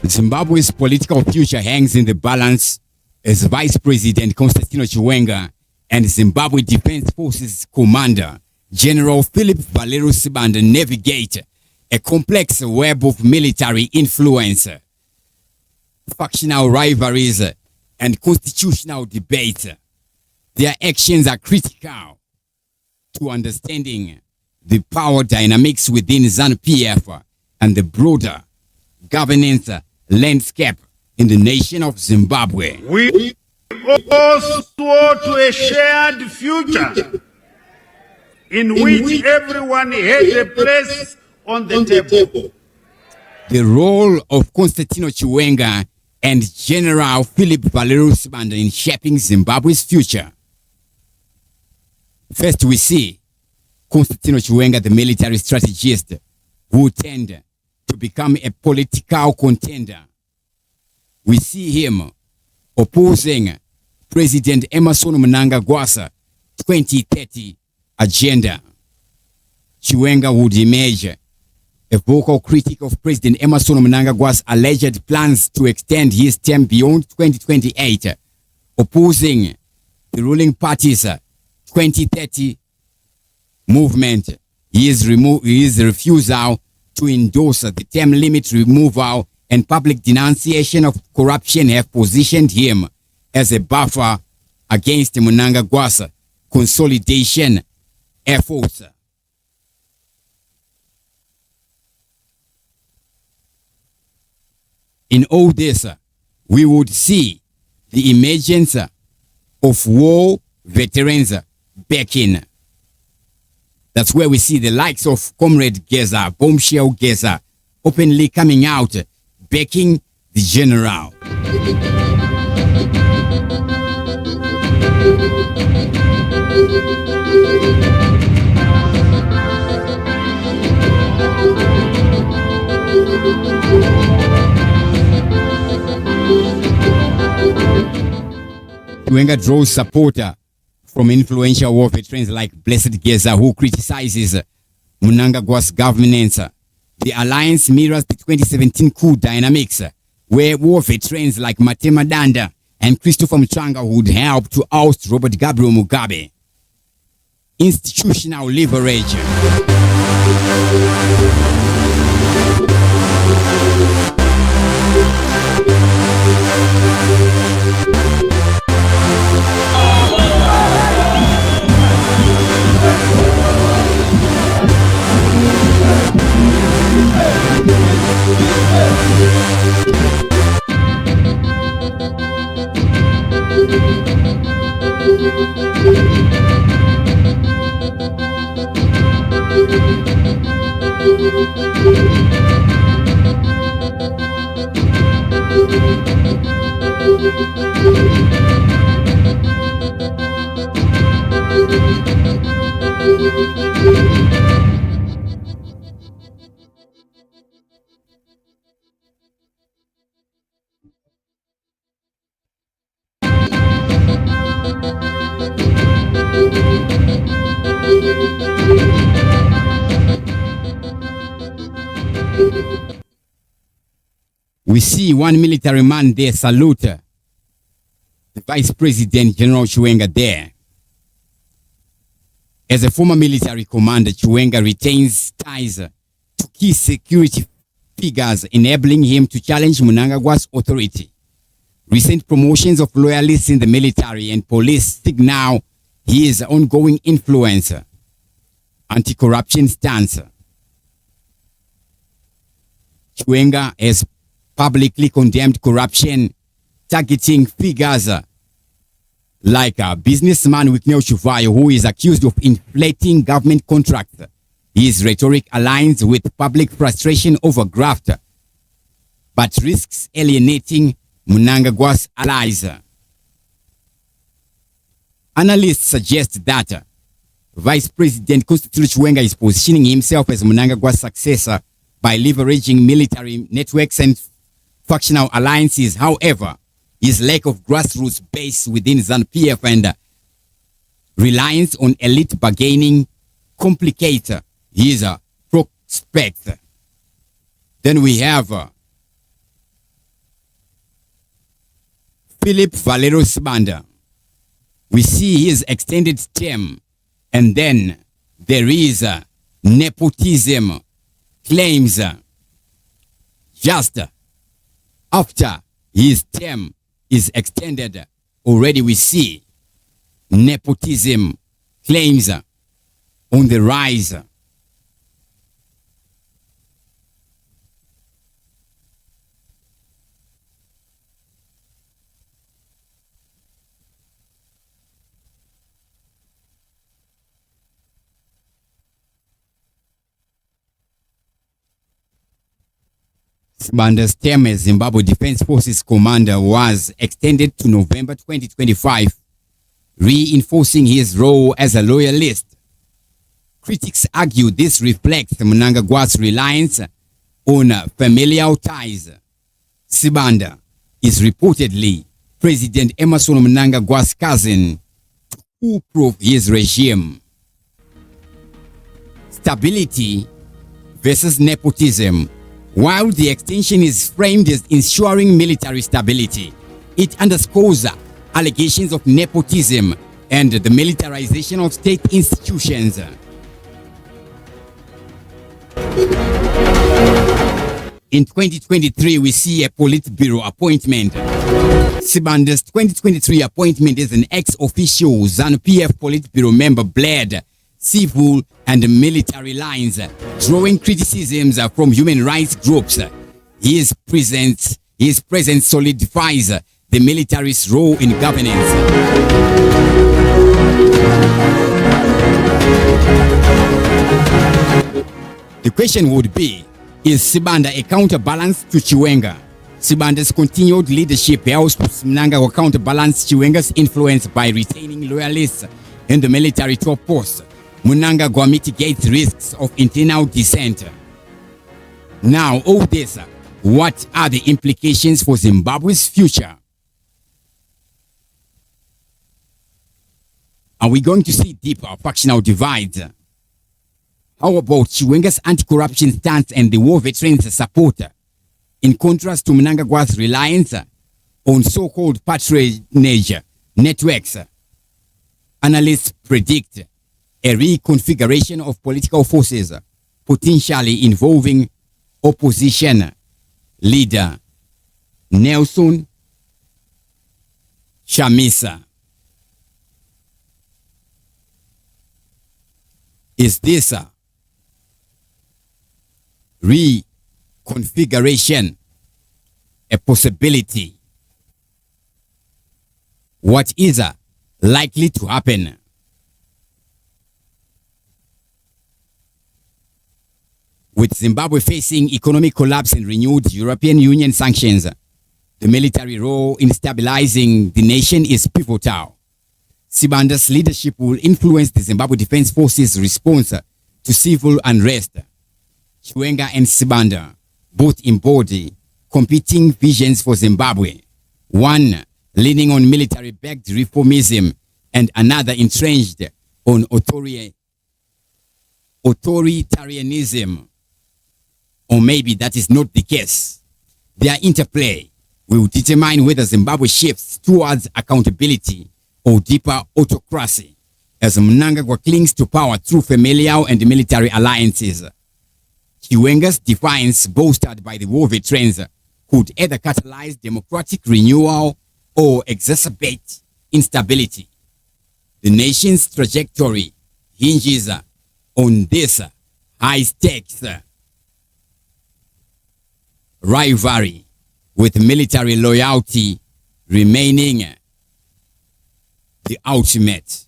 Zimbabwe's political future hangs in the balance as Vice President Constantino Chiwenga and Zimbabwe Defense Forces Commander General Philip Valerio Sibanda navigate a complex web of military influence, factional rivalries, and constitutional debates. Their actions are critical to understanding the power dynamics within ZANU-PF and the broader governance landscape in the nation of Zimbabwe. We all swore to a shared future in which everyone had a place on the table. The role of Constantino Chiwenga and General Philip Valerio Sibanda in shaping Zimbabwe's future. First, we see Constantino Chiwenga, the military strategist, who tend to become a political contender. We see him opposing President Emerson Mnangagwa's 2030 agenda. Chiwenga would emerge a vocal critic of President Emerson Mnangagwa's alleged plans to extend his term beyond 2028, opposing the ruling party's 2030 movement. His refusal to endorse the term limit removal and public denunciation of corruption have positioned him as a buffer against Mnangagwa's consolidation efforts. In all this, we would see the emergence of war veterans backing. That's where we see the likes of Comrade Geza, Bombshell Geza, openly coming out, backing the general. Chiwenga draws support from influential war veterans like Blessed Geza, who criticizes Mnangagwa's governance. The alliance mirrors the 2017 coup dynamics, where war veterans like Matema Danda and Christopher Mchanga would help to oust Robert Gabriel Mugabe. Institutional leverage. We see one military man there salute the Vice President General Chiwenga there. As a former military commander, Chiwenga retains ties to key security figures, enabling him to challenge Mnangagwa's authority. Recent promotions of loyalists in the military and police signal his ongoing influence, anti-corruption stance. Chiwenga has publicly condemned corruption, targeting figures like businessman Wicknell Chuvayo, who is accused of inflating government contracts. His rhetoric aligns with public frustration over graft, but risks alienating Mnangagwa's allies. Analysts suggest that Vice President Constantino Chiwenga is positioning himself as Mnangagwa's successor by leveraging military networks and factional alliances. However, his lack of grassroots base within ZANU-PF and reliance on elite bargaining complicate his prospects. Then we have Philip Valerio Sibanda. We see his extended term, and then there is nepotism claims just after his term is extended. Already we see nepotism claims on the rise. Sibanda's term as Zimbabwe Defense Forces commander was extended to November 2025, reinforcing his role as a loyalist. Critics argue this reflects Mnangagwa's reliance on familial ties. Sibanda is reportedly President Emmerson Mnangagwa's cousin to foolproof his regime. Stability versus nepotism. While the extension is framed as ensuring military stability, it underscores allegations of nepotism and the militarization of state institutions. In 2023, we see a Politburo appointment. Sibanda's 2023 appointment as an ex-official ZANU-PF Politburo member bled civil and military lines, drawing criticisms from human rights groups. His presence solidifies the military's role in governance. The question would be, is Sibanda a counterbalance to Chiwenga? Sibanda's continued leadership helps Mnangagwa counterbalance Chiwenga's influence by retaining loyalists in the military top posts. Mnangagwa mitigates risks of internal dissent. Now, all this, what are the implications for Zimbabwe's future? Are we going to see deeper factional divides? How about Chiwenga's anti-corruption stance and the war veterans' support, in contrast to Mnangagwa's reliance on so-called patronage networks? Analysts predict a reconfiguration of political forces, potentially involving opposition leader Nelson Chamisa. Is this a reconfiguration a possibility? What is likely to happen? With Zimbabwe facing economic collapse and renewed European Union sanctions, the military role in stabilizing the nation is pivotal. Sibanda's leadership will influence the Zimbabwe Defense Forces' response to civil unrest. Chiwenga and Sibanda both embody competing visions for Zimbabwe, one leaning on military-backed reformism and another entrenched on authoritarianism. Or maybe that is not the case. Their interplay will determine whether Zimbabwe shifts towards accountability or deeper autocracy, as Mnangagwa clings to power through familial and military alliances. Chiwenga's defiance, bolstered by the war veterans, could either catalyze democratic renewal or exacerbate instability. The nation's trajectory hinges on this high-stakes rivalry, with military loyalty remaining the ultimate